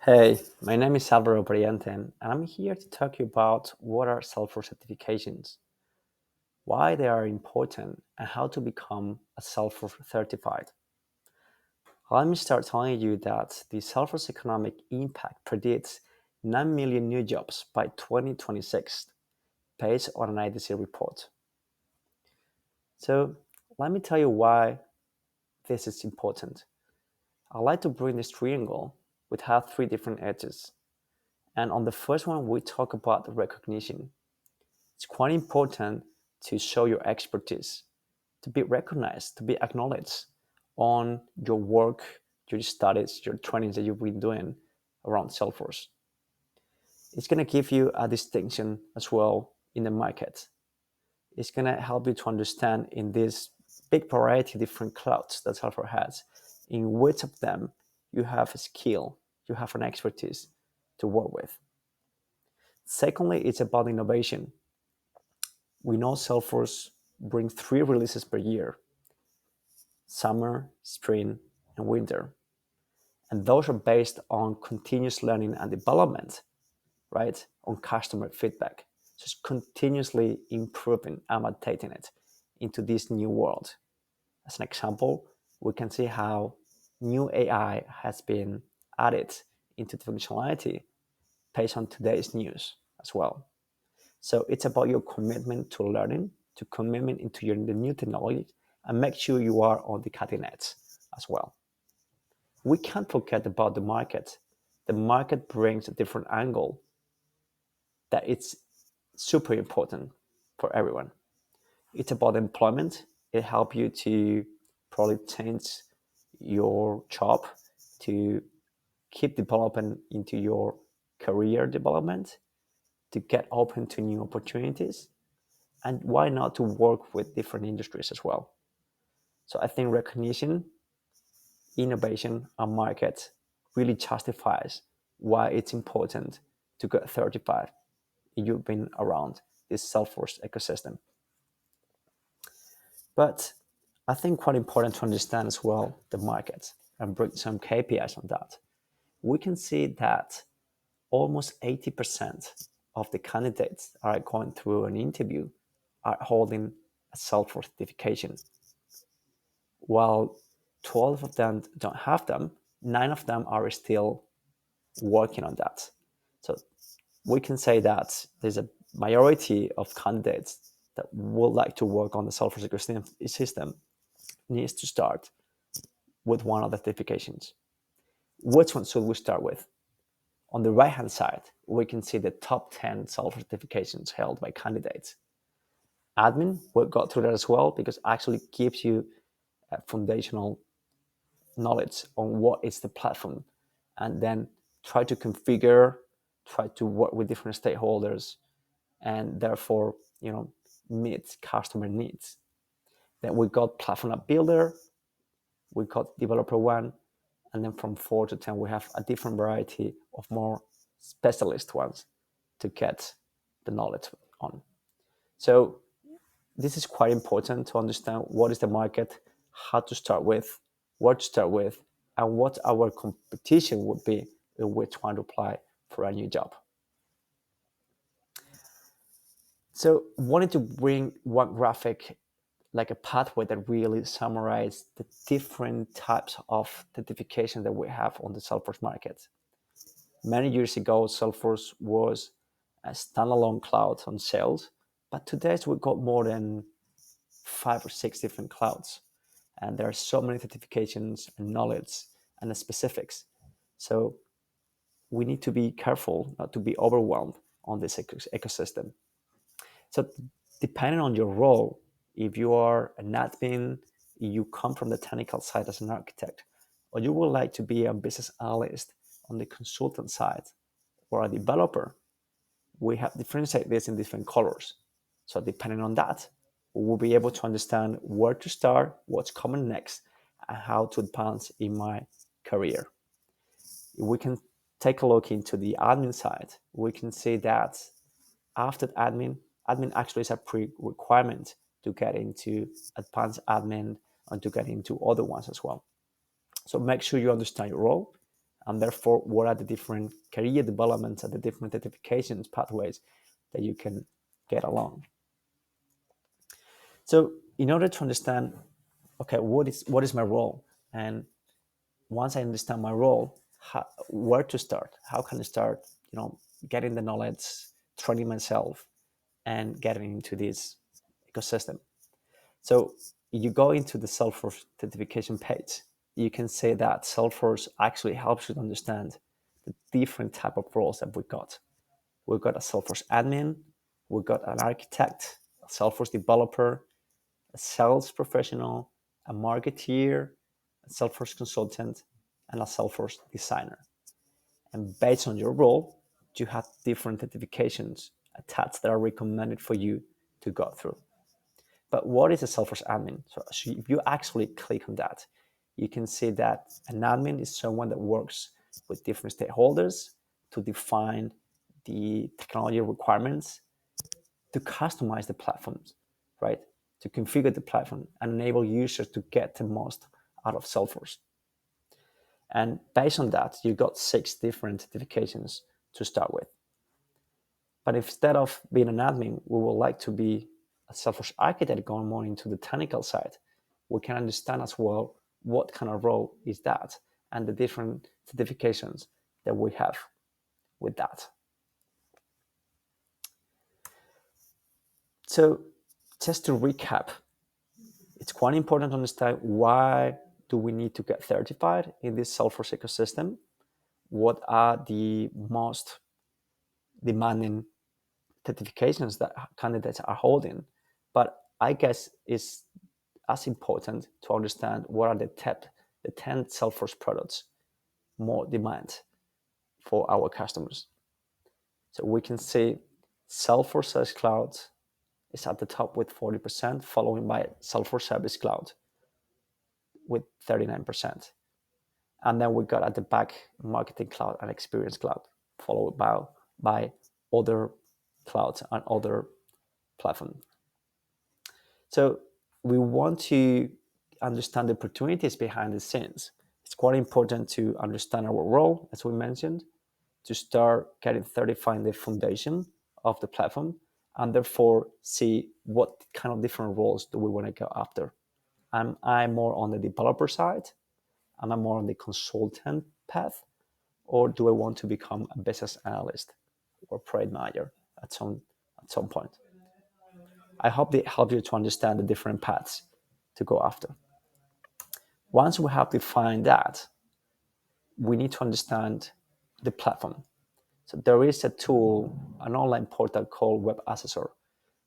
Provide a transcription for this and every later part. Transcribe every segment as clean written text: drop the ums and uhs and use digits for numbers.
Hey, my name is Alvaro Pariente, and I'm here to talk to you about what are Salesforce certifications, why they are important, and how to become a Salesforce certified. Let me start telling you that the Salesforce economic impact predicts 9 million new jobs by 2026, based on an IDC report. So let me tell you why this is important. I like to bring this triangle, which has three different edges. And on the first one, we talk about the recognition. It's quite important to show your expertise, to be recognized, to be acknowledged on your work, your studies, your trainings that you've been doing around Salesforce. It's going to give you a distinction as well in the market. It's going to help you to understand in this big variety of different clouds that Salesforce has, in which of them you have a skill, you have an expertise to work with. Secondly, it's about innovation. We know Salesforce brings 3 releases per year: summer, spring, and winter. And those are based on continuous learning and development, right? On customer feedback. So it's continuously improving and updating it into this new world. As an example, we can see how new AI has been added into the functionality based on today's news as well. So it's about your commitment to learning, to commitment into the new technology, and make sure you are on the cutting edge as well. We can't forget about the market. The market brings a different angle that it's super important for everyone. It's about employment. It helps you to probably change your job, to keep developing into your career development, to get open to new opportunities, and why not to work with different industries as well. So I think recognition, innovation, and market really justifies why it's important to get certified if you've been around this Salesforce ecosystem. But I think quite important to understand as well the market and bring some KPIs on that. We can see that almost 80% of the candidates that are going through an interview are holding a Salesforce certification. While 12 of them don't have them, 9 of them are still working on that. So we can say that there's a majority of candidates that would like to work on the Salesforce ecosystem needs to start with one of the certifications. Which one should we start with? On the right-hand side, we can see the top 10 Salesforce certifications held by candidates. Admin, we'll go through that as well because it actually gives you foundational knowledge on what is the platform, and then try to configure, try to work with different stakeholders, and therefore meet customer needs. Then we got platform app builder, we got developer one, and then from 4 to 10 we have a different variety of more specialist ones to get the knowledge on. So this is quite important to understand what is the market, how to start with, what to start with, and what our competition would be if we're trying to apply for a new job. So wanted to bring one graphic, like a pathway that really summarizes the different types of certification that we have on the Salesforce market. Many years ago, Salesforce was a standalone cloud on sales, but today we've got more than 5 or 6 different clouds. And there are so many certifications and knowledge and the specifics. So we need to be careful not to be overwhelmed on this ecosystem. So depending on your role, if you are an admin, you come from the technical side as an architect, or you would like to be a business analyst on the consultant side, or a developer, we have differentiated this in different colors. So depending on that, we will be able to understand where to start, what's coming next, and how to advance in my career. If we can take a look into the admin side, we can see that after admin actually is a pre-requirement to get into advanced admin and to get into other ones as well. So make sure you understand your role and therefore what are the different career developments and the different certifications pathways that you can get along. So in order to understand, okay, what is my role, and once I understand my role, where to start, how can I start, getting the knowledge, training myself, and getting into this ecosystem. So you go into the Salesforce certification page, you can say that Salesforce actually helps you to understand the different type of roles that we got. We've got a Salesforce admin, we've got an architect, a Salesforce developer, a sales professional, a marketeer, a Salesforce consultant, and a Salesforce designer. And based on your role, you have different certifications attached that are recommended for you to go through. But what is a Salesforce admin? So if you actually click on that, you can see that an admin is someone that works with different stakeholders to define the technology requirements, to customize the platforms, right? To configure the platform and enable users to get the most out of Salesforce. And based on that, you got 6 different certifications to start with. But instead of being an admin, we would like to be a Salesforce architect, going more into the technical side. We can understand as well what kind of role is that and the different certifications that we have with that. So just to recap, it's quite important to understand why do we need to get certified in this Salesforce ecosystem? What are the most demanding certifications that candidates are holding? But I guess it's as important to understand what are the 10 Salesforce products more demand for our customers. So we can see Salesforce Sales Cloud is at the top with 40%, following by Salesforce Service Cloud with 39%. And then we got at the back Marketing Cloud and Experience Cloud, followed by other clouds and other platforms. So we want to understand the opportunities behind the scenes. It's quite important to understand our role, as we mentioned, to start getting certified in the foundation of the platform, and therefore see what kind of different roles do we want to go after. Am I more on the developer side? Am I more on the consultant path? Or do I want to become a business analyst or product manager at some point? I hope they help you to understand the different paths to go after. Once we have defined that, we need to understand the platform. So there is a tool, an online portal called Web Assessor,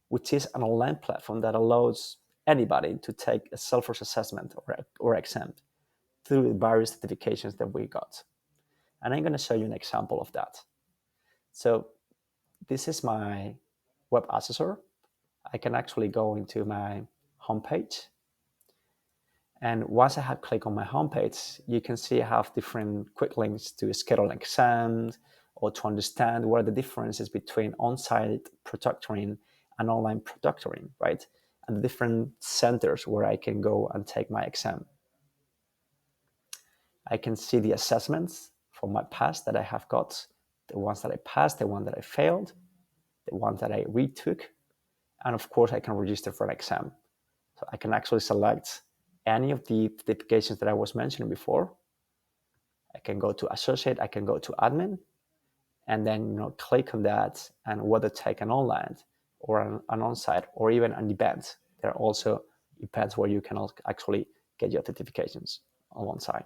which is an online platform that allows anybody to take a Salesforce assessment or exam through the various certifications that we got. And I'm going to show you an example of that. So this is my Web Assessor. I can actually go into my homepage. And once I have clicked on my homepage, you can see I have different quick links to schedule exams or to understand what are the differences between on-site proctoring and online proctoring, right? And the different centers where I can go and take my exam. I can see the assessments from my past that I have got, the ones that I passed, the one that I failed, the ones that I retook, and of course I can register for an exam. So I can actually select any of the certifications that I was mentioning before. I can go to associate, I can go to admin, and then click on that, and whether take an online or an on-site or even an event. There are also events where you can actually get your certifications on one side.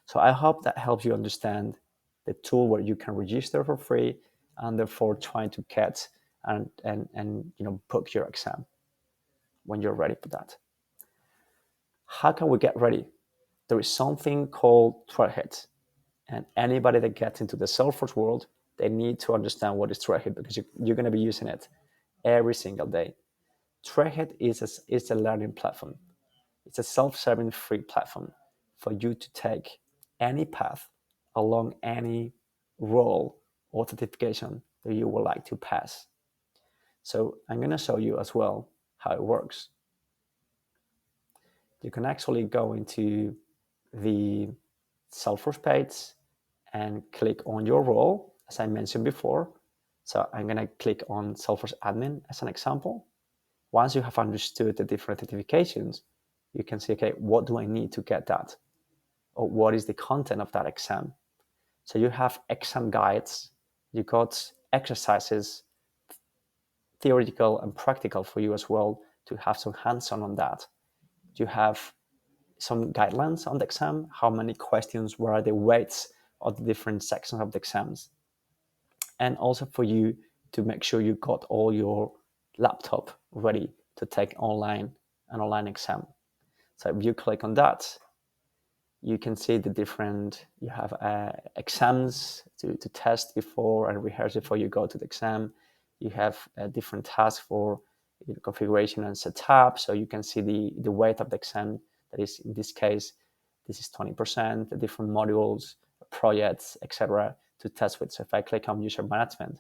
So I hope that helps you understand the tool where you can register for free and therefore trying to get and book your exam when you're ready for that. How can we get ready? There is something called threat, and anybody that gets into the Salesforce world, they need to understand what is threat because you're going to be using it every single day. Threat is a learning platform. It's a self-serving free platform for you to take any path along any role or certification that you would like to pass. So I'm going to show you as well how it works. You can actually go into the Salesforce page and click on your role, as I mentioned before. So I'm going to click on Salesforce admin as an example. Once you have understood the different certifications, you can say, okay, what do I need to get that? Or what is the content of that exam? So you have exam guides, you got exercises, theoretical and practical for you as well, to have some hands-on on that. You have some guidelines on the exam, how many questions, what are the weights of the different sections of the exams. And also for you to make sure you got all your laptop ready to take an online exam. So if you click on that, you can see the different, you have exams to test before and rehearse before you go to the exam. You have different tasks for configuration and setup. So you can see the weight of the exam. That is, in this case, this is 20%, the different modules, projects, etc. to test with. So if I click on user management,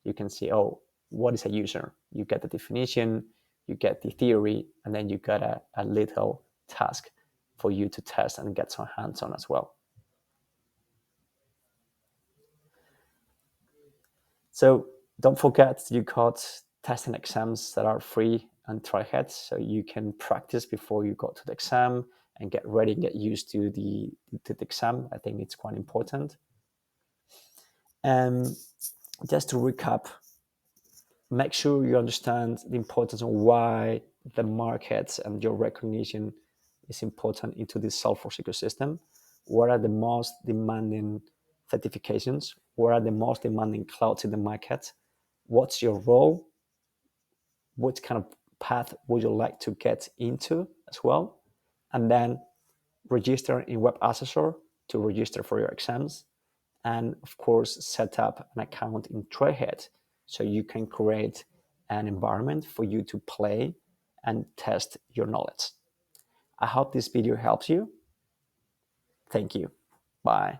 you can see, oh, what is a user? You get the definition, you get the theory, and then you get a little task for you to test and get some hands-on as well. So don't forget, you got testing exams that are free and try-hard, so you can practice before you go to the exam and get ready and get used to the exam. I think it's quite important. And just to recap, make sure you understand the importance of why the markets and your recognition is important into this Salesforce ecosystem. What are the most demanding certifications? What are the most demanding clouds in the market? What's your role? What kind of path would you like to get into as well? And then register in Web Assessor to register for your exams. And of course, set up an account in Trailhead so you can create an environment for you to play and test your knowledge. I hope this video helps you. Thank you. Bye.